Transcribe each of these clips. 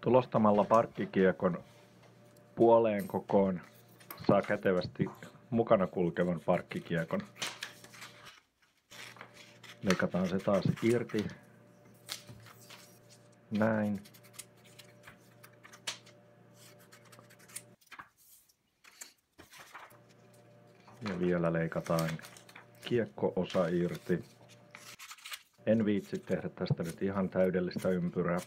Tulostamalla parkkikiekon puoleen kokoon saa kätevästi mukana kulkevan parkkikiekon. Leikataan se taas irti. Näin. Ja vielä leikataan kiekko-osa irti. En viitsi tehdä tästä nyt ihan täydellistä ympyrää.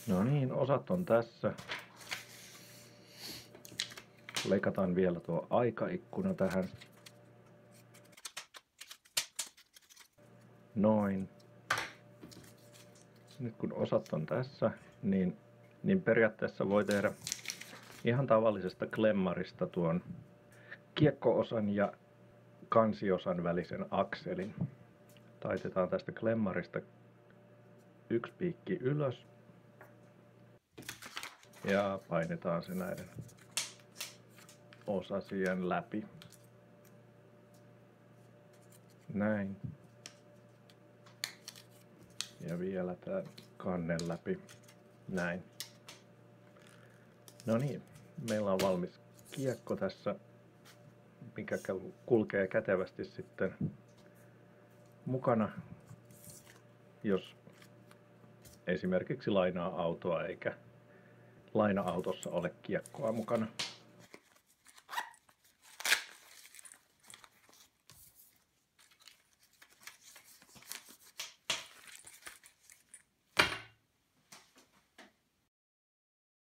No niin, osat on tässä. Leikataan vielä tuo aikaikkuna tähän. Noin. Nyt kun osat on tässä, niin periaatteessa voi tehdä ihan tavallisesta klemmarista tuon kiekko-osan ja kansiosan välisen akselin. Taitetaan tästä klemmarista yksi piikki ylös ja painetaan se näiden osasien läpi. Näin. Ja vielä tämän kannen läpi. Näin. No niin, meillä on valmis kiekko tässä, mikä kulkee kätevästi sitten mukana, jos esimerkiksi lainaa autoa eikä laina-autossa ole kiekkoa mukana.